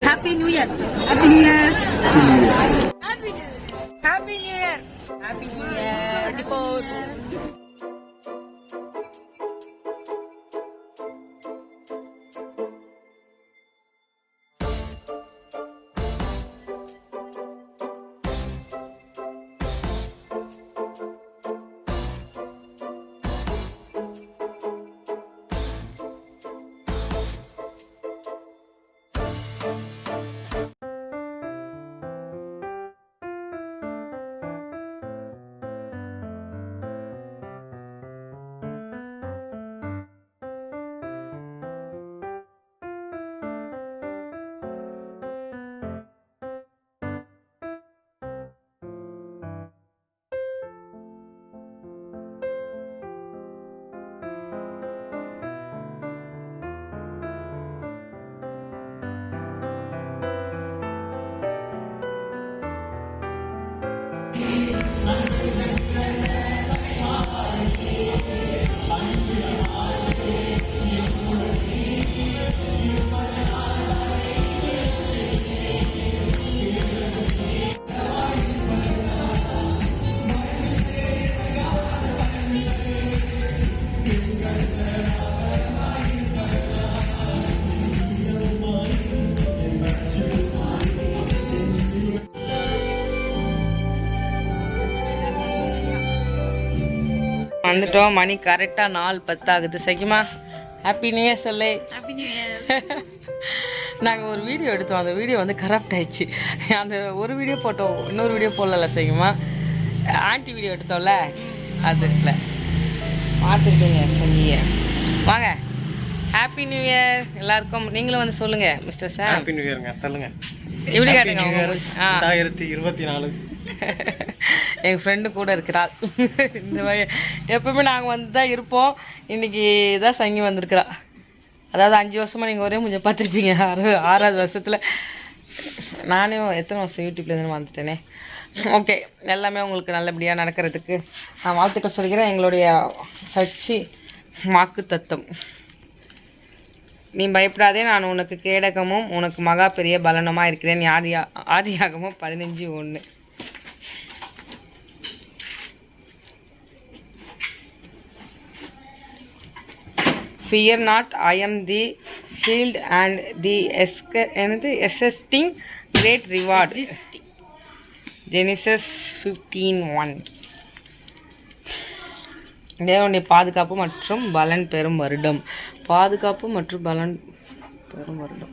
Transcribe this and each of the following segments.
Happy New Year. Happy New Year. Happy New Year. Happy New Year. Happy New Year. 24. வந்துட்டோம். மணி கரெக்டாக 4:10 ஆகுது. சகிமா happy new year சொல்லு. Happy New Year. நாங்கள் ஒரு video எடுத்தோம். அந்த வீடியோ வந்து கரப்ட் ஆயிடுச்சு. அந்த ஒரு வீடியோ போட்டோம், இன்னொரு வீடியோ போடல. சகிமா ஆன்டி வீடியோ எடுத்தோம்ல, அது இல்லை பார்த்துருக்கீங்க. சொல்லிய வாங்க. ஹாப்பி நியூ இயர் எல்லாருக்கும். நீங்களும் வந்து சொல்லுங்க மிஸ்டர் சார். ஹாப்பி நியூ இயர்ங்க. சொல்லுங்க. எப்படி காட்டுங்க 2024. எங்கள் ஃப்ரெண்டு கூட இருக்கிறாள். இந்த மாதிரி எப்பவுமே நாங்கள் வந்து தான் இருப்போம். இன்றைக்கி தான் சங்கி வந்திருக்கிறா. அதாவது 5 வருஷமாக நீங்கள் ஒரே முடிஞ்ச பார்த்துருப்பீங்க. 6வது வருஷத்தில் நானே எத்தனை வருஷம் யூடியூப்லேருந்து வந்துட்டேனே. ஓகே, எல்லாமே உங்களுக்கு நல்லபடியாக நடக்கிறதுக்கு நான் வாழ்த்துக்கள் சொல்லிக்கிறேன். எங்களுடைய சர்ச்சி வாக்கு தத்தம், நீ பயப்படாதே, நான் உனக்கு கேடகமும் உனக்கு மகா பெரிய பலனுமாக இருக்கிறேன். ஆதியாகமும் 15:1. Fear not, I am the shield and the existing great reward. Genesis 15:1. தேவனுடைய பாதுகாப்பு மற்றும் பலன் பெறும் வருடம். பாதுகாப்பு மற்றும் பலன் பெறும் வருடம்.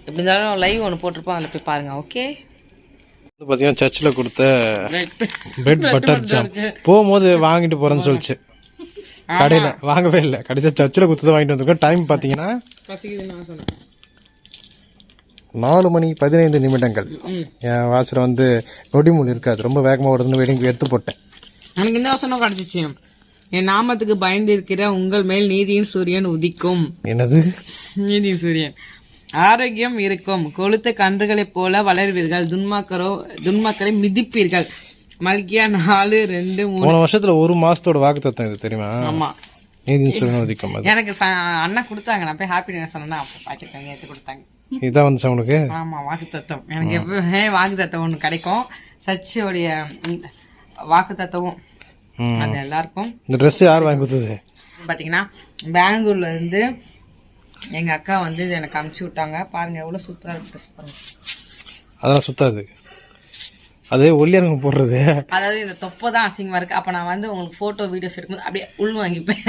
எப்படி இருந்தாலும் லைவ் ஒன்று போட்டிருப்போம், அதில் போய் பாருங்க. ஓகே, பார்த்தீங்கன்னா சர்ச்சில் கொடுத்த பிரெட் பட்டர் ஜாம் போகும்போது வாங்கிட்டு போறேன்னு சொல்லிச்சு. கடையில் வாங்கவே இல்லை, கடைசியாக சர்ச்சில் கொடுத்து வாங்கிட்டு வந்திருக்கோம். டைம் பார்த்தீங்கன்னா 4:15. என் வாசல் வந்து நொடிமூல் இருக்காது, ரொம்ப வேகமாக ஓடுதுன்னு வெடிங்க எடுத்து போட்டேன். எனக்கு இந்த வசனம் கிடைச்சிச்சு. என் நாமத்துக்கு பயந்து இருக்கிற உங்கள் மேல் நீதியின் சூரியன் உதிக்கும். என்னது நீதியின் சூரியன்? ஆரோக்கியம் இருக்கும். கொளுத்த கன்றுகளைப் போல வளர்வீர்கள். துன்மாக்கரை மிதிப்பீர்கள். மல்கியா 4:2-3. போன வருஷத்துல 1 மாசத்தோட வாக்கு தத்தம் இது தெரியுமா? ஆமா, நீதியின் சூரியன் உதிக்கும். எனக்கு அண்ணா கொடுத்தாங்க. நான் போய் ஹாப்பி நியூ சொன்னா அப்போ பாக்கிட்டாங்க, எடுத்து கொடுத்தாங்க. இதான் வந்து உனக்கு? ஆமா, வாக்கு தத்தம். எனக்கு எப்பவுமே வாக்கு தத்தம் ஒன்று கிடைக்கும். சர்ச்சோடைய வாக்கு தத்தமும் அது எல்லாருக்கும். இந்த ட்ரெஸ் யார் வாங்கி கொடுத்தது பாத்தீங்கன்னா பெங்களூர்ல இருந்து எங்க அக்கா வந்து எனக்கு அனுப்பிச்சு விட்டாங்க. பாருங்க எவ்வளவு சூப்பரா இருக்கு ட்ரெஸ் பாருங்க. அதெல்லாம் சுத்தாது, அதே ஒல்லியாருங்க போடுறது. அதாவது இந்த தொப்பை தான் அசிங்கமா இருக்கு. அப்ப நான் வந்து உங்களுக்கு போட்டோ வீடியோஸ் எடுக்கும்போது அப்படியே உள் வாங்கிப்பேன்.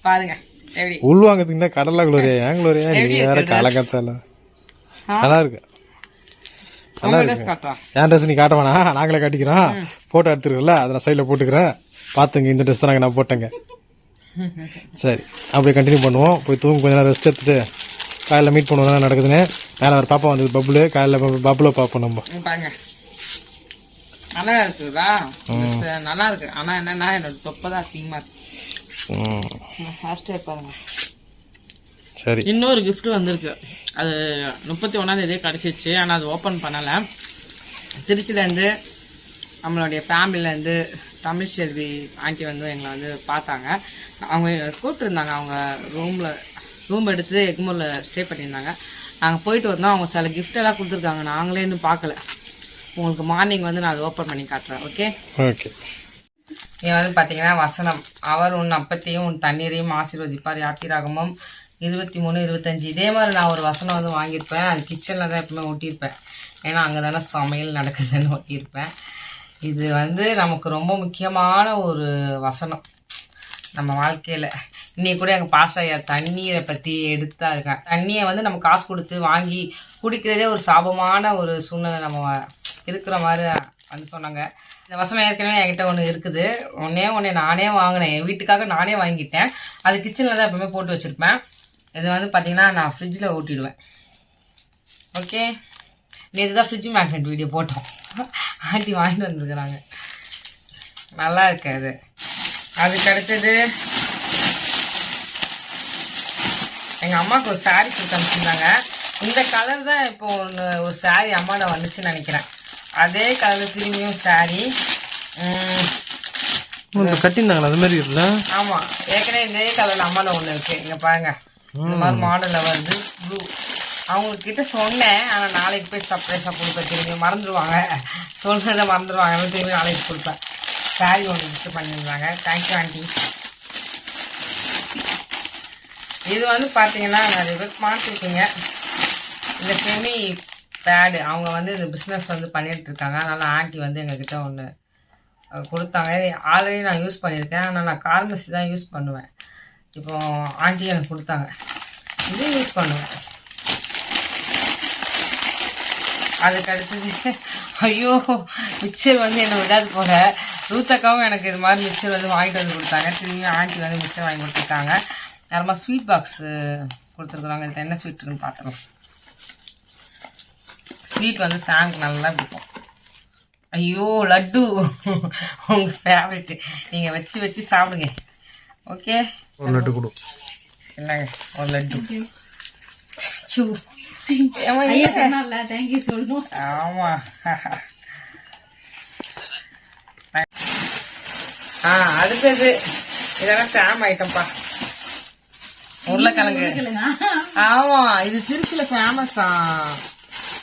பாருங்க எப்படி உள் வாங்கிறதுக்கு கடலா குளோரியா ஏன் குளோரியா வேற காலகத்தால நல்லா இருக்கு. என் ட்ரெஸ் நீ காட்ட வேணா, நாங்களே காட்டிக்கிறோம். போட்டோ எடுத்துருக்கல, அதை நான் சைடில் போட்டுக்கிறேன். பாத்துங்க, இந்த ட்ரெஸ் தான் நான் போட்டேங்க. சரி, அப்படியே கண்டினியூ பண்ணுவோம். போய் தூங்க, கொஞ்ச நேரம் ரெஸ்ட் எடுத்துட்டு காலையில் மீட் பண்ணுவோம். நடக்குதுன்னு மேலே ஒரு பாப்பா வந்தது, பப்புளு. காலையில் பப்புளோ பார்ப்போம் நம்ம. பாருங்க நல்லா இருக்குதா? நல்லா இருக்கு. ஆனா என்னன்னா என்னோட தொப்பை தான் அசிங்கமா இருக்கு. பாருங்க. சரி, இன்னொரு கிஃப்ட் வந்திருக்கு. அது 31 கிடைச்சிச்சு. ஆனால் அது ஓப்பன் பண்ணலை. திருச்சியிலேருந்து நம்மளுடைய ஃபேமிலியிலேருந்து தமிழ் செல்வி ஆண்டி வந்து எங்களை வந்து பார்த்தாங்க. அவங்க கூப்பிட்டுருந்தாங்க. அவங்க ரூம் எடுத்து எக்மூரில் ஸ்டே பண்ணியிருந்தாங்க. நாங்கள் போயிட்டு வந்தோம். அவங்க சில gift எல்லாம் கொடுத்துருக்காங்க, நாங்களே இன்னும் பார்க்கல. உங்களுக்கு மார்னிங் வந்து நான் அதை ஓப்பன் பண்ணி காட்டுறேன். Okay okay. இது வந்து பார்த்தீங்கன்னா வசனம், அவர் உன் அப்பத்தையும் உன் தண்ணீரையும் ஆசீர்வதிப்பார். யாத்திராகமம் 23:25. இதே மாதிரி நான் ஒரு வசனம் வந்து வாங்கியிருப்பேன். அது கிச்சனில் தான் எப்பவுமே ஒட்டியிருப்பேன், ஏன்னா அங்கே தானே சமையல் நடக்குதுன்னு ஒட்டியிருப்பேன். இது வந்து நமக்கு ரொம்ப முக்கியமான ஒரு வசனம் நம்ம வாழ்க்கையில். இன்னைக்கு கூட எங்கள் பாஸ்டர் ஐயா தண்ணீரை பற்றி எடுத்தா இருக்கேன். தண்ணியை வந்து நம்ம காசு கொடுத்து வாங்கி குடிக்கிறதே ஒரு சாபமான ஒரு சூழ்நிலை நம்ம இருக்கிற மாதிரி வந்து சொன்னாங்க. இந்த வசனம் ஏற்கனவே என்கிட்ட ஒன்று இருக்குது. ஒன்று நானே வாங்கினேன், என் வீட்டுக்காக நானே வாங்கிட்டேன். அது கிச்சனில் தான் எப்பவுமே போட்டு வச்சுருப்பேன். இது வந்து பார்த்தீங்கன்னா நான் ஃப்ரிட்ஜில் ஓட்டிடுவேன். ஓகே, நேற்று தான் ஃப்ரிட்ஜ் மேக்னெட் வீடியோ போட்டோம், ஆண்டி வாங்கிட்டு வந்துருக்குறாங்க. நல்லா இருக்கு அது. அதுக்கு அடுத்தது எங்கள் அம்மாவுக்கு ஒரு சாரீ கொடுத்து அனுப்பிச்சிருந்தாங்க. இந்த கலர் தான் இப்போ ஒரு சாரீ அம்மாட்ட வந்துச்சுன்னு நினைக்கிறேன். அதே கலர் திரும்பியும் சாரீ கட்டியிருந்தாங்களா அது மாதிரி இல்லை? ஆமாம், ஏற்கனவே இதே கலரில் அம்மாவில் ஒன்று இருக்குது. இங்கே பாருங்க, இந்த மாதிரி மாடலில் வருது ப்ளூ. அவங்கக்கிட்ட சொன்னேன், ஆனால் நாளைக்கு போய் சர்ப்ரைஸாக கொடுப்பேன். திரும்பி மறந்துடுவாங்க, சொன்னதை மறந்துடுவாங்க, திரும்பி நாளைக்கு கொடுப்பேன். சாரி ஒன்று கிஃப்ட் பண்ணியிருந்தாங்க. Thank you aunty. இது வந்து பார்த்தீங்கன்னா நிறைய பேர் பார்த்துருக்கீங்க, இந்த செமி பேடு. அவங்க வந்து இந்த பிஸ்னஸ் வந்து பண்ணிட்டு இருக்காங்க. அதனால் ஆண்டி வந்து எங்ககிட்ட ஒன்று கொடுத்தாங்க. ஆல்ரெடி நான் யூஸ் பண்ணியிருக்கேன், ஆனால் நான் கார்மசி தான் யூஸ் பண்ணுவேன். இப்போ ஆண்டி எனக்கு கொடுத்தாங்க, இது யூஸ் பண்ணுவேன். அதுக்கு அடுத்தது ஐயோ மிக்சர் வந்து என்னை விடாது போல. ரூத்தக்காவும் எனக்கு இது மாதிரி மிக்சர் வந்து வாங்கிட்டு வந்து கொடுத்தாங்க. திரும்பி ஆண்டி வந்து மிக்சர் வாங்கி கொடுத்துருக்காங்க. யாரமா ஸ்வீட் பாக்ஸு கொடுத்துருக்குறாங்க. இதுக்கு என்ன ஸ்வீட் இருக்குன்னு பார்த்துக்கலாம். ஸ்வீட் வந்து சாங்க் நல்லா பிடிக்கும். ஐயோ லட்டு, உங்கள் ஃபேவரெட்டு, நீங்கள் வச்சு வச்சு சாப்பிடுங்க. ஓகே, ஒரு லட்டு கொடு. என்னங்க ஒரு லட்டு. தேங்க்யூ சொல்லணும். ஆமா, அடுத்தது இதெல்லாம் சாம் ஐட்டம்பா, உருளைக்கிழங்கு. ஆமா, இது திருச்சியில ஃபேமஸா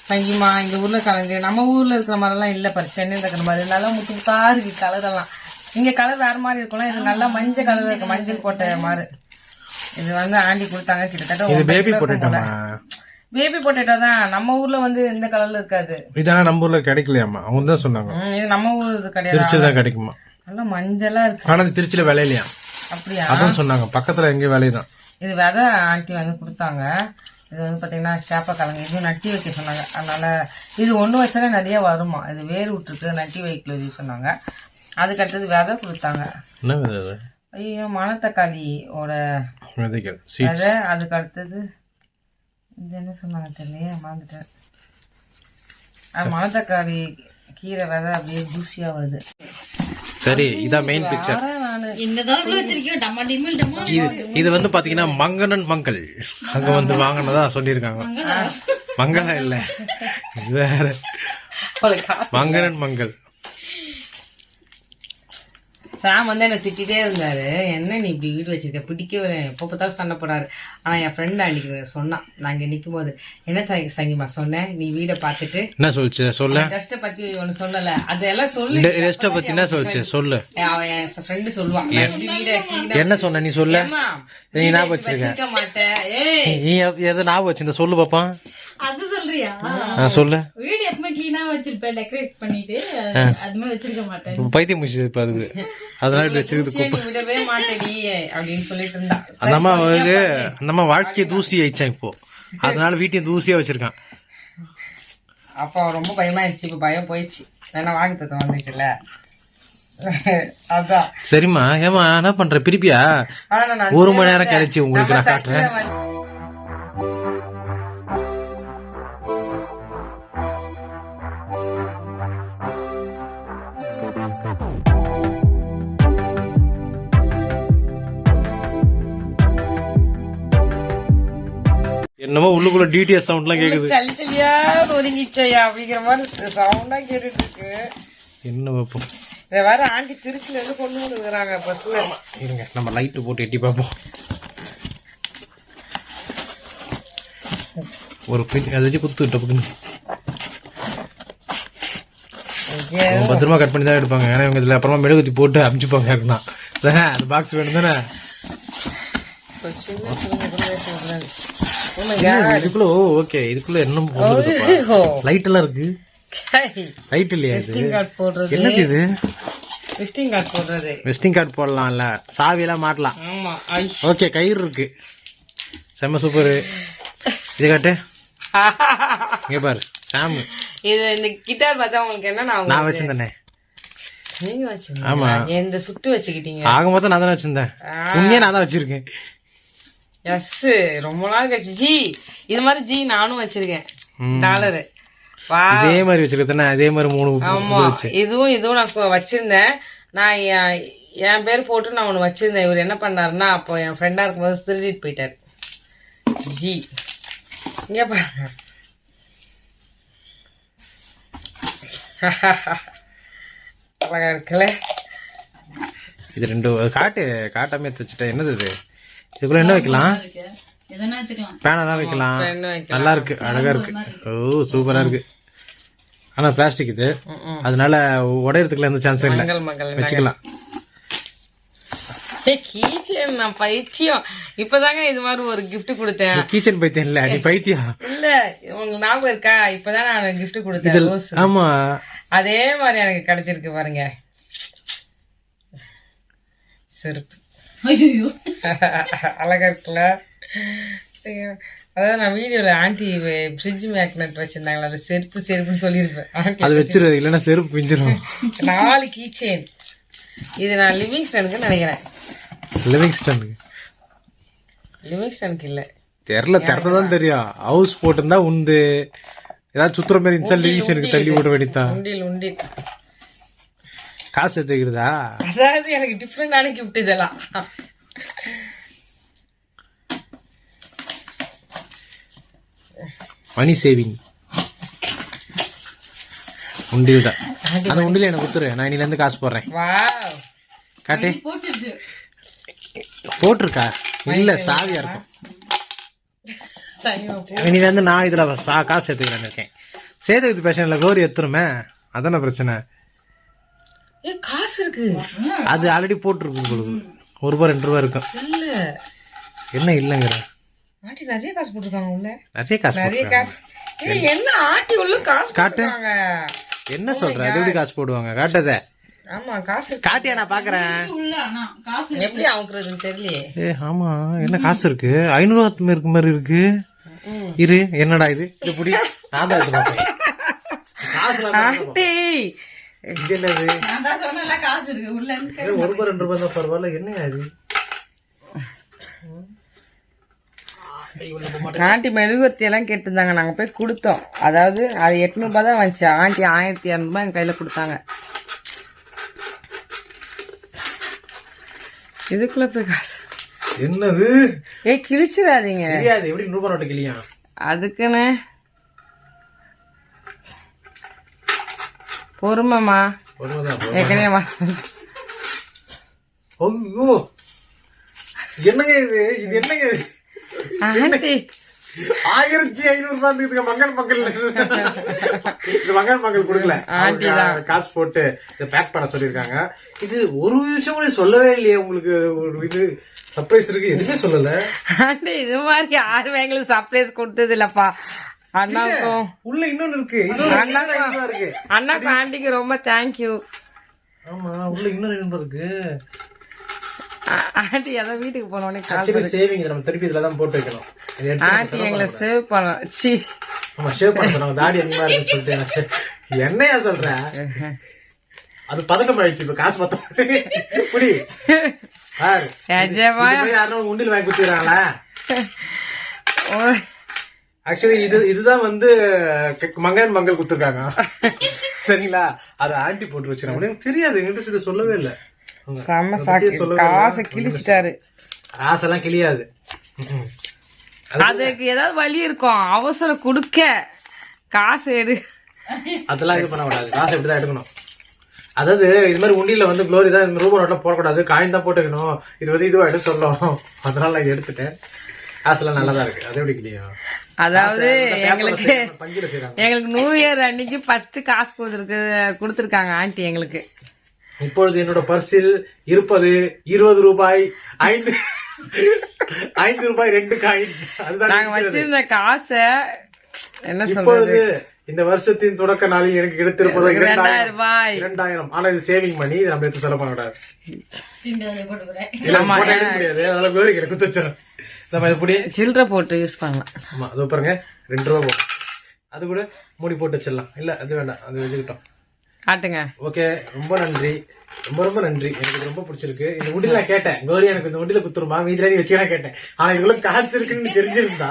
சங்கிமா. இந்த உருளைக்கிழங்கு நம்ம ஊர்ல இருக்கிற மாதிரிலாம் இல்ல பாரு, சென்னையில் இருக்கிற மாதிரி நல்லா முத்து முத்தா இருக்கு கலர் எல்லாம். இங்க கலர் வேற மாதிரி இருக்கும்ல, இது நல்லா மஞ்சள் கலர் இருக்கு, மஞ்சள் போட்ட மாதிரி. இது வந்து ஆண்டி கொடுத்தாங்க. கிட்டத்தட்ட பேபி பொட்டேட்டோ. பேபி பொட்டேட்டோ தான். நம்ம ஊர்ல வந்து இந்த கலர்ல இருக்காது. இதான நம்ம ஊர்ல கிடைக்கலையாமா? அவங்க தான் சொன்னாங்க. இது நம்ம ஊர் இது கிடையாது, திருச்சியில தான் கிடைக்குமா? நல்லா மஞ்சளா இருக்கு. ஆனா திருச்சியில விளையலையா? அப்படியா? அதான் சொன்னாங்க, பக்கத்துல எங்க விளையுதான். இது விதை ஆண்டி வந்து கொடுத்தாங்க. இது வந்து பாத்தீங்கன்னா சேப்பக்கிழங்கு. இது நட்டி வைக்க சொன்னாங்க. அதனால இது ஒண்ணு வச்சாலே நிறைய வருமா. இது வேறு விட்டுருக்கு, நட்டி வைக்கல சொன்னாங்க. அதுக்கு அடுத்தது விதை கொடுத்தாங்க. என்ன விதை? ஐயோ, மணத்தக்காளியோட விதை. அதுக்கு அடுத்தது இது என்ன சொன்னாங்க தெரியலையே, மறந்துட்டேன். மணத்தக்காளி கீரை விதை அப்படியே ஜூஸியா வருது. சரி, இதான் மெயின் பிக்சர். இது வந்து பாத்தீங்கன்னா மங்கனன் மங்கள் அங்க வந்து வாங்கினதா சொல்லிருக்காங்க. மங்களம் இல்ல, வேற மங்கனன் மங்கள். சாம் வந்து என்ன திட்டிகிட்டே இருந்தாரு, என்ன நீ இப்படி வீடு வச்சிருக்க, பிடிக்கவே எப்போ பார்த்தாலும் சண்டை போடாரு. ஆனா என் ஃப்ரெண்ட் அன்னைக்கு சொன்னான், நான் இங்க நிற்கும் போது, என்ன சங்கிமா சொன்னேன், நீ வீடை பார்த்துட்டு என்ன சொல்லிச்சு சொல்ல, ரெஸ்ட்டை பத்தி ஒண்ணு சொல்லல, அதெல்லாம் சொல்லு. ரெஸ்ட்டை பத்தி என்ன சொல்லிச்சு சொல்லு. அவன் என் ஃப்ரெண்டு சொல்லுவான், என்ன சொன்ன நீ சொல்ல. நீ ஞாபகம் வச்சிருக்க மாட்டேன். நீ எதை ஞாபகம் வச்சிருந்த சொல்லு பாப்பா. அது சொல்றியா? சொல்லு. வீடு எப்பவுமே கிளீனா வச்சிருப்பேன், டெக்கரேட் பண்ணிட்டு. அது மாதிரி வச்சிருக்க மாட்டேன். பைத்தியம் முடிச்சு இப்ப அதுக்கு, அதனால விடவே மாட்டேடி அப்படின்னு சொல்லிட்டு இருந்தா. அந்த அம்மா வாழ்க்கைய தூசி ஆயிடுச்சான் இப்போ, அதனால வீட்டையும் தூசியா வச்சிருக்கான். அப்போ ரொம்ப பயமாயிடுச்சு, இப்ப பயம் போயிடுச்சு. ஏன்னா வாங்கி தத்துவம் வந்துச்சுல்ல, அதான். சரிம்மா, ஏமா என்ன பண்ற பிரிப்பியா? ஒரு மணி நேரம் கழிச்சு உங்களுக்கு நான் காட்டுறேன். என்னமோ உள்ளுக்குள்ள டிடிஎஸ் சவுண்ட்லாம் கேக்குது. சளி சளியா ஒதுங்கிச்சையா அப்படிங்கிற மாதிரி சவுண்டா கேட்டுட்டு இருக்கு. என்ன வைப்போம், இதை வேற ஆண்டி திருச்சில இருந்து கொண்டு வந்துருக்காங்க பஸ்ல. இருங்க நம்ம லைட் போட்டு எட்டி பார்ப்போம். ஒரு அதை வச்சு குத்து டப்புக்குன்னு பத்திரமா கட் பண்ணி தான் எடுப்பாங்க. ஏன்னா இவங்க இதுல அப்புறமா மெழுகுத்தி போட்டு அமுச்சுப்பாங்க. யாருக்குன்னா அந்த பாக்ஸ் வேணும் தானே. இதுக்குள்ள ஓகே, இதுக்குள்ள என்ன லைட் எல்லாம் இருக்கு. லைட் இல்லையா இது? என்னது இது? விசிட்டிங் கார்டு போடுறது. விசிட்டிங் கார்டு போடலாம்ல, சாவி எல்லாம் மாட்டலாம். ஓகே, கயிறு இருக்கு. செம்ம சூப்பர். இது காட்டு. இங்க பாரு சாம். இது இந்த கிட்டார் பார்த்தா உங்களுக்கு என்ன? நான் வச்சிருந்தேனே. நீங்க வச்சிருந்தீங்க? ஆமா. இந்த சுட்டு வச்சுக்கிட்டீங்க. ஆக மொத்தம் நான் தானே வச்சிருந்தேன். உண்மையா நான் தான் வச்சிருக்கேன். எஸ், ரொம்ப நாள் கழிச்சு. ஜி இது மாதிரி ஜி நானும் வச்சிருக்கேன். டாலரு இதே மாதிரி வச்சிருக்கேன். அதே மாதிரி 3. ஆமா, இதுவும் நான் வச்சிருந்தேன். நான் என் பேர் போட்டு நான் ஒண்ணு வச்சிருந்தேன். இவர் என்ன பண்ணாருன்னா, அப்போ என் ஃப்ரெண்டா இருக்கும்போது திருடிட்டு போயிட்டாரு. ஜி இங்க பாருங்க. அழகா இருக்குல்ல? இது 2 காட்டாமே வச்சுட்டேன். என்னது இது? இதுக்குள்ள என்ன வைக்கலாம்? எதனா வச்சுக்கலாம். பேனெல்லாம் வைக்கலாம். நல்லா இருக்கு, அழகா இருக்கு. ஓ சூப்பரா இருக்கு. ஆனா பிளாஸ்டிக் இது, அதனால உடையறதுக்குள்ள எந்த சான்ஸும் இல்ல. வச்சுக்கலாம். கீச்சன் நான் பைத்தியம். இப்பதாங்க இது மாதிரி ஒரு கிஃப்ட் கொடுத்தேன். கீச்சன் பைத்தியம் இல்ல, நீ பைத்தியம். இல்ல, உங்களுக்கு ஞாபகம் இருக்கா? இப்பதான் நான் கிஃப்ட் கொடுத்தேன். ஆமா, அதே மாதிரி எனக்கு கிடைச்சிருக்கு பாருங்க. செருப்பு. ஐயோ அழகா இருக்குல்ல? அதாவது நான் வீடியோல ஆன்டி ஃப்ரிட்ஜ் மேக்னெட் வச்சிருந்தாங்களா, அது செருப்புன்னு சொல்லியிருப்பேன். அது வச்சிருது, இல்லன்னா செருப்பு பிஞ்சிரும். 4 கீச்செயின். இது நான் லிவிங்ஸ்டனுக்கு நினைக்கிறேன். லிவிங்ஸ்டனுக்கு இல்ல, தெரியலதான் தெரியும். ஹவுஸ் போட்டிருந்தா உண்டு. ஏதாவது சுத்துற மாதிரி இருந்துச்சா லிவிங்ஸ்டனுக்கு தள்ளி போட வேண்டியதான். உண்டில் காசு எடுத்துக்கிறதா? அதாவது எனக்கு டிஃப்ரெண்டான கிஃப்ட் இதெல்லாம். மணி சேவிங் உண்டில் தான். அந்த உண்டில எனக்கு கொடுத்துரு, நான் இன்னில இருந்து காசு போடுறேன். காட்டு. போட்டிருக்கா? இல்ல, சாவியா இருக்கும். இன்னில இருந்து நான் இதுல காசு எடுத்துக்கிறேன் இருக்கேன். சேதுக்கு பிரச்சனை இல்ல, கௌரி எடுத்துருமே, அதான பிரச்சனை. காசு இருக்கு, அது ஆல்ரெடி போட்டுருக்கு. உங்களுக்கு ₹1 ₹2 இருக்கும். இல்ல என்ன இல்லங்கிற? ஆண்டி நிறைய காசு போட்டுருக்காங்க உள்ள. நிறைய காசு. என்ன ஆண்டி உள்ள காசு காட்டு. என்ன சொல்ற? அது எப்படி காசு போடுவாங்க? காட்டத. ஆமா, காசு காட்டியா, நான் பாக்குறேன். எப்படி அவுக்குறதுன்னு தெரியலையே. ஆமா, என்ன காசு இருக்கு? 500 இருக்கு மாதிரி இருக்கு. இரு, என்னடா இது? இது புடி. நான் தான் இது பாப்பேன். ஆண்டி இது என்னது? காசு இருக்கு உள்ள. ₹1 ₹2 தான் பரவாயில்ல. என்னையா இது? ஆண்டி மெழுகுவர்த்தி எல்லாம் கேட்டிருந்தாங்க, நாங்க போய் கொடுத்தோம். அதாவது அது ₹800 தான் வந்துச்சு. ஆண்டி 1200 என் கையில கொடுத்தாங்க. இதுக்குள்ள போய் காசு என்னது? கிழிச்சிடாதீங்க. எப்படி ₹100 நோட்டு கிளியா? அதுக்குன்னு பொறுமைமா. ஏற்கனவே என்னங்க இது? இது என்னங்க இது? ஆண்டி 1500 ரூபாய் மங்கள் இது மங்கள் கொடுக்கல. காசு போட்டு இதை பேக் பண்ண சொல்லிருக்காங்க. இது ஒரு விஷயம் கூட சொல்லவே இல்லையே உங்களுக்கு. ஒரு இது சர்ப்ரைஸ் இருக்கு, எதுவுமே சொல்லல. ஆண்டி இது மாதிரி யாரும் எங்களுக்கு சர்ப்ரைஸ் கொடுத்தது இல்லப்பா. அண்ணாக்கும் உள்ள இன்னொன்னு இருக்கு. அண்ணாக்கும் ஆண்டிக்கு ரொம்ப தேங்க்யூ. ஆமா, உள்ள இன்னொன்னு இருக்கு. ஆண்டி ஏதோ வீட்டுக்கு போனோடனே சேவிங் நம்ம திருப்பி இதுலதான் போட்டு வைக்கணும். ஆண்டி எங்களை சேவ் பண்ண. ஆமா, சேவ் பண்ண சொன்னாங்க. தாடி அதிகமா இருக்குன்னு சொல்லிட்டு என்னையா சொல்ற? அது பதட்டம் ஆயிடுச்சு. இப்ப காசு பத்தம் புடி. யாரும் உண்டில் வாங்கி குடுத்துறாங்களா? ஆக்சுவலி இதுதான் வந்து மங்கள் குடுத்துருக்காங்க. சரிங்களா? அது ஆண்டி போட்டு வச்சிருக்காங்க. தெரியாது, என்கிட்ட இதை சொல்லவே இல்லை. காசை கிழிச்சிட்டாரு. காசெல்லாம் கிளியாது. அதுக்கு ஏதாவது வழி இருக்கும். அவசரம் குடுக்க காசு எடு. அதெல்லாம் இது பண்ண கூடாது. காசு எப்படிதான் எடுக்கணும். அதாவது இது மாதிரி உண்டியில வந்து குளோரி தான் ₹1 நோட்ல போடக்கூடாது, காயின் தான் போட்டுக்கணும். இது வந்து இதுவா எடுத்து சொல்லும். அதனால நான் எடுத்துட்டேன். காசுலாம் நல்லதா இருக்கு அது எப்படி இல்லையா அதாவது எங்களுக்கு பஞ்சில செய்யறாங்க. எங்களுக்கு நியூ இயர் அன்னைக்கு ஃபர்ஸ்ட் காசு கொடுத்துருக்காங்க ஆண்டி எங்களுக்கு. இப்பொழுது என்னோட பர்சில் இருப்பது 20 ரூபாய் 5 ரூபாய் 2 காயின். அதுதான் நாங்க வச்சிருந்த காசை என்ன இப்பொழுது சொல்றது இந்த வருஷத்தின் தொடக்க நாளில் எனக்கு கிடைத்திருப்பது 2000 ரூபாய். 2000. ஆனா இது சேவிங் பண்ணி இது நம்ம எடுத்து செலவு பண்ண கூடாது. திரும்பி அதில் போட்டுக்கிறேன். இல்ல, போட்டோ எடுக்க முடியாது. அதனால வேறு குத்து வச்சிடறேன். நம்ம இப்படி சில்லறை போட்டு யூஸ் பண்ணலாம். ஆமா அது பாருங்க 2 ரூபா போகும். அது கூட மூடி போட்டு வச்சிடலாம். இல்ல அது வேண்டாம், அது வச்சுக்கிட்டோம். காட்டுங்க. ஓகே, ரொம்ப நன்றி, ரொம்ப ரொம்ப நன்றி. எனக்கு இது ரொம்ப பிடிச்சிருக்கு. இந்த உண்டில நான் கேட்டேன், கௌரி எனக்கு இந்த உண்டில குத்துருமா மீதில நீ வச்சுக்கலாம் கேட்டேன். ஆனா இதுக்குள்ள காய்ச்சி இருக்குன்னு தெரிஞ்சிருந்தா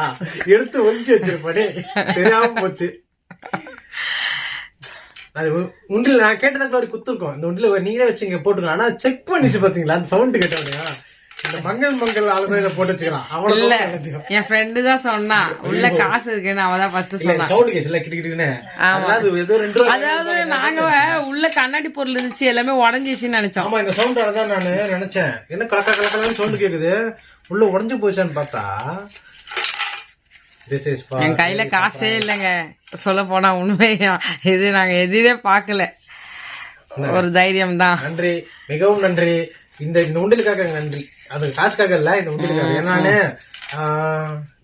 எடுத்து ஒழிச்சு வச்சிருப்பானே, தெரியாம போச்சு. அது உண்டில நான் கேட்டதான் கௌரி குத்துருக்கோம். இந்த உண்டில நீங்களே வச்சுங்க போட்டுக்கலாம். ஆனா செக் பண்ணிச்சு பாத்தீங்களா, அந்த சவுண்ட் கேட்டோம்லையா, இந்த மங்கள் ஆளுதான் இதை போட்டு வச்சுக்கலாம். இல்ல அவ்வளவு என் ஃப்ரெண்டு தான் சொன்னா உள்ள காசு இருக்குன்னு அவதான் ஃபர்ஸ்ட் சொன்னா. சவுண்ட் கேஸ் இல்ல கிட்டிக்கிட்டுன்னு. அதாவது ஏதோ 2 ரூபா. அதாவது நாங்க உள்ள கண்ணாடி பொருள் இருந்துச்சு, எல்லாமே உடஞ்சிச்சுன்னு நினைச்சோம். ஆமா இந்த சவுண்டால தான் நான் நினைச்சேன், என்ன கலக்கா கலக்கலான்னு சவுண்ட் கேக்குது, உள்ள உடஞ்சு போச்சான்னு பார்த்தா this is for என் கையில காசே இல்லைங்க சொல்ல போனா உண்மையா. இது நாங்க எதிரே பாக்கல, ஒரு தைரியம் தான். நன்றி, மிகவும் நன்றி. இந்த உண்டிலுக்காக நன்றி, அது காசுக்காக இல்ல, இந்த உண்டிலுக்காக. ஏன்னானு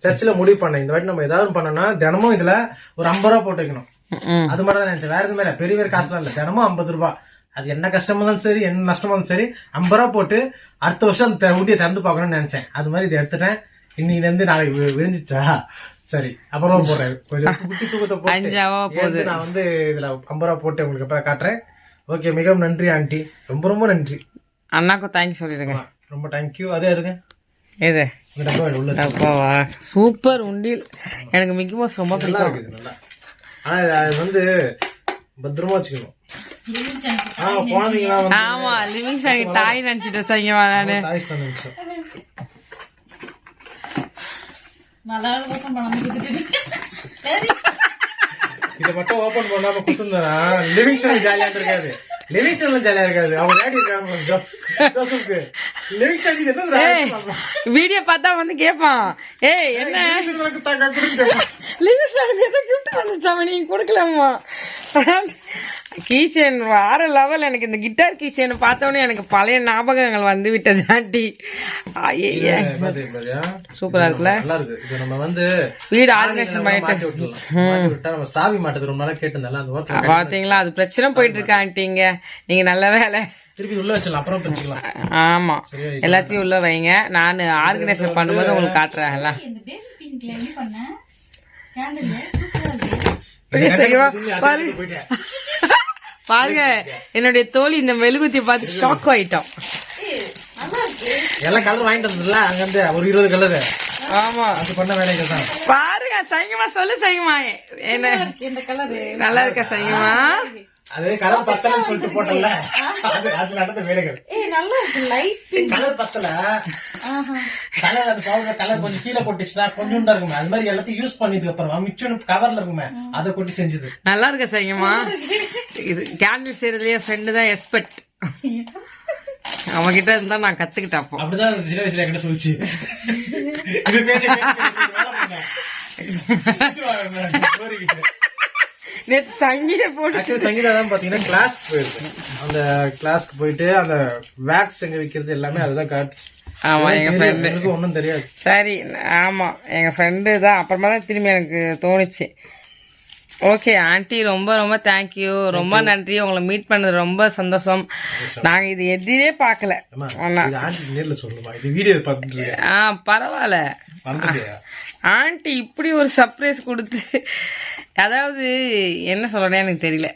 சர்ச்சில் முடிவு பண்ணேன், இந்த வாட்டி நம்ம ஏதாவது பண்ணோம்னா தினமும் இதுல ஒரு 50 ரூபா போட்டு வைக்கணும். அது மட்டும் தான் நினைச்சேன், வேற எதுவுமே இல்ல. பெரிய பெரிய காசுலாம் இல்ல, தினமும் 50 ரூபாய். அது என்ன கஷ்டமா இருந்தாலும் சரி, என்ன நஷ்டமா இருந்தாலும் சரி, 50 ரூபா போட்டு அடுத்த வருஷம் அந்த உண்டியை திறந்து பார்க்கணும்னு நினைச்சேன். அது மாதிரி இதை எடுத்துட்டேன். இன்னைக்கு இருந்து நாளைக்கு விரிஞ்சிச்சா, சரி அப்புறமா போடுறேன். கொஞ்சம் குட்டி தூக்கத்தை போட்டு நான் வந்து இதுல 50 ரூபா போட்டு உங்களுக்கு அப்புறம் காட்டுறேன். ஓகே, மிகவும் நன்றி ஆண்டி, ரொம்ப ரொம்ப நன்றி. அண்ணாக்கும் தேங்க்ஸ் சொல்லிடுங்க. ரொம்ப தேங்க்யூ. அதே எடுங்க, இது உள்ள சூப்பர் உண்டில். எனக்கு மிக்கி மவுஸ் ரொம்ப நல்லா பிடிக்கும். இருக்குது, நல்லா. ஆனா அது வந்து பத்திரமா வச்சுக்கணும். குழந்தைங்களா வந்து ஆமா, லிவிங் சாரி தாய் நினைச்சிட்டு சங்கிவா நானு. தாய்ஸ் தான் நினைச்சேன். நல்லா ஓப்பன் பண்ணாம குத்துட்டு சரி. இதை மட்டும் ஓபன் பண்ணாம குத்துந்தா லிவிங்ஸ்டன் ஜாலியா இருக்காது, லிவிங்ஸ்டன் ஜாலியா இருக்காது. அவங்க டேடி இருக்காங்க ஜோசப்க்கு, லிவிங்ஸ்டன் இது என்ன வீடியோ பார்த்தா வந்து கேட்பான், ஏய் என்ன லிவிங்ஸ்டன் ஏதோ கிஃப்ட் வந்துச்சாம நீங்க கொடுக்கலாமா. கீச்சேன் வேற லெவல். எனக்கு இந்த கிட்டார் கீச்சேன் பார்த்தோன்னே எனக்கு பழைய ஞாபகங்கள் வந்து விட்டது ஆண்டி. சூப்பரா இருக்குல்ல, நல்லா இருக்கு. இது நம்ம வந்து வீடு ஆர்கனைசேஷன் பண்ணிட்டு விட்டா நம்ம சாவி மாட்டது ரொம்ப நாளா கேட்டிருந்தால அந்த வார்த்தை பாத்தீங்களா, அது பிரச்சனை போயிட்டு இருக்கா ஆண்டிங்க. நீங்க நல்ல வேலை திருப்பி உள்ள வச்சிடலாம், அப்புறம் பிரிச்சுக்கலாம். ஆமா, எல்லாத்தையும் உள்ள வைங்க. நான் ஆர்கனைசேஷன் பண்ணும்போது உங்களுக்கு காட்டுறேன். எல்லாம் இந்த பேபி பிங்க்ல என்ன பண்ண கேண்டில் சூப்பரா போயிட்டேன். பாருங்க, என்னுடைய தோழி இந்த மெழுகுத்தி பார்த்து ஷாக் ஆயிட்டோம். எல்லாம் கலர் வாங்கிட்டு வந்ததுல அங்க இருந்து ஒரு 20 கலரு. ஆமா, அது பண்ண வேலைகள் தான். பாருங்க சைங்கம்மா, சொல்லு சைங்கம்மா, என்ன இந்த கலர் நல்லா இருக்கா சைங்கம்மா? அது கலர் பத்தலன்னு சொல்லிட்டு போட்டல, அது நடந்த வேலைகள். நல்லா இருக்கு, லைட் கலர் பத்தல, கலர் அது பவுடர் கலர் கொஞ்சம் கீழே போட்டுச்சுன்னா கொஞ்சம் தான் இருக்குமே. அது மாதிரி எல்லாத்தையும் யூஸ் பண்ணதுக்கு அப்புறமா மிச்சம் கவர்ல இருக்குமே, அதை கொட்டி செஞ்சது. நல்லா இருக்க சைங்கம்மா. இது கேண்டில் செய்யறதுலயே ஃப்ரெண்டு தான் எக்ஸ்பர்ட். அவன்கிட்ட இருந்தா நான் கத்துக்கிட்டேன். அப்போ அப்படிதான் சின்ன வயசுல என்கிட்ட சொல்லிச்சு. இது பேசி நேற்று சங்கீத போட்டு சங்கீதா தான் பாத்தீங்கன்னா கிளாஸ்க்கு போயிருக்கு. அந்த கிளாஸ்க்கு போயிட்டு அந்த வேக்ஸ் எங்க விக்கிறது எல்லாமே அதுதான் காட்டு. ஆமா, எங்க ஃப்ரெண்டு எனக்கு ஒன்னும் தெரியாது. சரி, ஆமா எங்க ஃப்ரெண்டு தான். அப்புறமா தான் திரும்பி எனக்கு தோணுச்சு. ஓகே ஆண்டி, ரொம்ப ரொம்ப தேங்க்யூ, ரொம்ப நன்றி. உங்களை மீட் பண்ணது ரொம்ப சந்தோஷம். நாங்க இது எதிரே பாக்கல. நேர்ல சொல்லுமா, இது வீடியோ பார்த்துட்டு பரவாயில்ல. ஆண்டி இப்படி ஒரு சர்ப்ரைஸ் கொடுத்து, அதாவது என்ன சொல்லணும் எனக்கு தெரியல.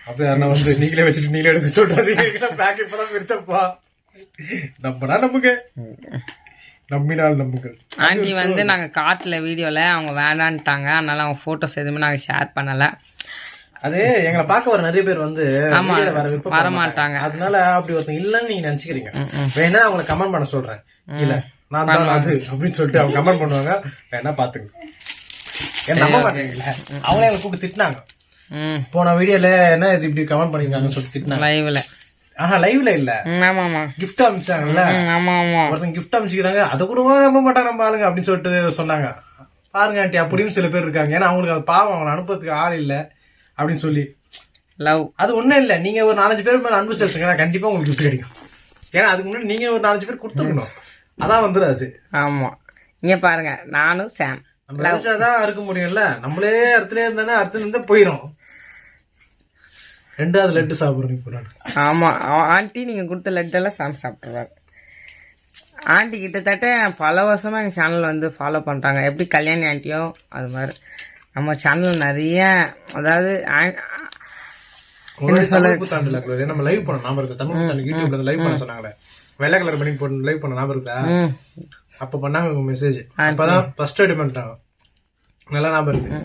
அப்ப வந்து நீங்களே வச்சுட்டு நீங்களே எடுக்க சொல்றாரு. பேக்கெட் இப்பதான் பிரிச்சப்பா, நம்பனா நம்புங்க, நம்பினால் நம்புங்க. ஆண்டி வந்து நாங்க காட்டல வீடியோல, அவங்க வேண்டான்ட்டாங்க. அதனால அவங்க போட்டோஸ் எதுவுமே நாங்க ஷேர் பண்ணல. அது எங்களை பார்க்க வர நிறைய பேர் வந்து வர மாட்டாங்க. அதனால அப்படி ஒருத்தங்க இல்லன்னு நீங்க நினைச்சுக்கிறீங்க. வேணா அவங்களை கமெண்ட் பண்ண சொல்றேன், இல்ல நான் தான் அது அப்படின்னு சொல்லிட்டு அவங்க கமெண்ட் பண்ணுவாங்க. வேணா பாத்துங்க, நம்ப மாட்டீங்கல்ல. அவங்களே எங்களை கூப்பிட்டு திட்டினாங்க போன வீடியோல, என்ன இது இப்படி கமெண்ட் பண்ணிருக்காங்கன்னு சொல்லிட்டு திட்டினாங்க லைவ்ல. லைவ்ல இல்ல, ஆமா ஆமா கிஃப்ட் அனுப்பிச்சாங்கல்ல, ஆமா ஆமா ஒருத்தங்க கிஃப்ட் அனுப்பிச்சுக்கிறாங்க, அதை கூட நம்ப மாட்டாங்க நம்ம ஆளுங்க அப்படின்னு சொல்லிட்டு சொன்னாங்க. பாருங்க ஆண்டி, அப்படின்னு சில பேர் இருக்காங்க. ஏன்னா அவங்களுக்கு அது பாவம், அவங்களை அனுப்புறதுக்கு ஆள் இல்ல அப்படின்னு சொல்லி. லவ் அது ஒண்ணும் இல்ல, நீங்க ஒரு 4-5 பேர் மேல அன்பு செலுத்துங்க, கண்டிப்பா உங்களுக்கு கிஃப்ட் கிடைக்கும். ஏன்னா அதுக்கு முன்னாடி நீங்க ஒரு 4-5 பேர் கொடுத்துக்கணும், அதான் வந்துடாது. ஆமா இங்க பாருங்க, நானும் சாம் நம்ம நினைச்சாதான் இருக்க முடியும்ல, நம்மளே இடத்துல இருந்தானே அடுத்துல இருந்தா போயிரும். 2வது லட்டு சாப்பிடுறோம் இப்போ நான். ஆமா ஆண்டி நீங்க கொடுத்த லட்டெல்லாம் சாம் சாப்பிட்டுருவாரு. ஆண்டி கிட்டத்தட்ட பல வருஷமா எங்க சேனல் வந்து ஃபாலோ பண்றாங்க. எப்படி கல்யாணி ஆண்டியும் அது மாதிரி நம்ம சேனல் நிறைய, அதாவது புத்தாண்டுல நம்ம லைவ் பண்ண ஞாபகம் இருக்கா? தமிழ் புத்தாண்டு யூடியூப்ல லைவ் பண்ண சொன்னாங்களே, வெள்ளை கலர் பண்ணி போட்டு லைவ் பண்ண ஞாபகம் இருக்கா? அப்ப பண்ணாங்க மெசேஜ், அப்பதான் ஃபர்ஸ்ட் ரெடி பண்ணிட்டாங்க, நல்லா ஞாபகம் இருக்கு.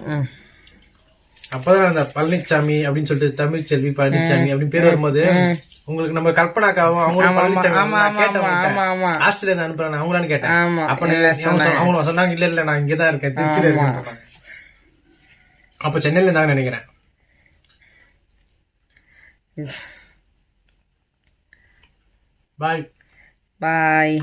அப்பதான் அந்த பழனிசாமி அப்படின்னு சொல்லிட்டு தமிழ் செல்வி பழனிசாமி அப்படின்னு பேர் வரும்போது உங்களுக்கு நம்ம கல்பனாக்காவும் அவங்களும் பழனிசாமி கேட்டேன், ஆஸ்திரேலியா அனுப்புறாங்க அவங்களான்னு கேட்டேன். அப்ப அவங்க சொன்னாங்க இல்ல இல்ல நான் இங்கதான் இருக்கேன், திருச்சியில இருக்கேன்னு சொன்னாங்க. அப்ப சென்னையில இருந்தாங்க நினைக்கிறேன். பாய் பாய்.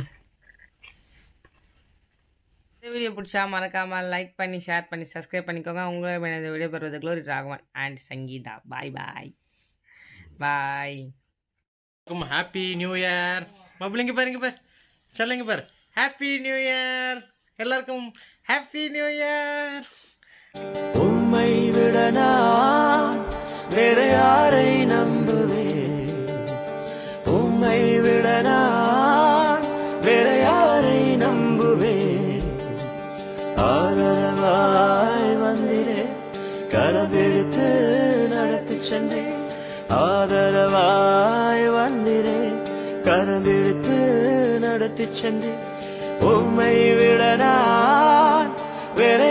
இந்த வீடியோ பிடிச்சா மறக்காம லைக் பண்ணி ஷேர் பண்ணி சப்ஸ்கிரைப் பண்ணிக்கோங்க. உங்களை இந்த வீடியோ பெறுவது Glory Raghavan and Sangeetha. Bye bye bye. Happy new year. பப்ளிங்க பாருங்க பாரு, சொல்லுங்க பாரு, ஹாப்பி நியூ இயர் எல்லாருக்கும், ஹாப்பி நியூ இயர். உம்மை விட நான் வேற யாரை நம்புவேன், உம்மை விட நான் வேற யாரை நம்புவேன். ஆதரவாய் வந்திரே, கரவெடுத்து நடத்தி சென்றேன். ஆதரவாய் வந்திரே, கரவெடுத்து நடத்தி சென்றேன். உம்மை விட நான் வேற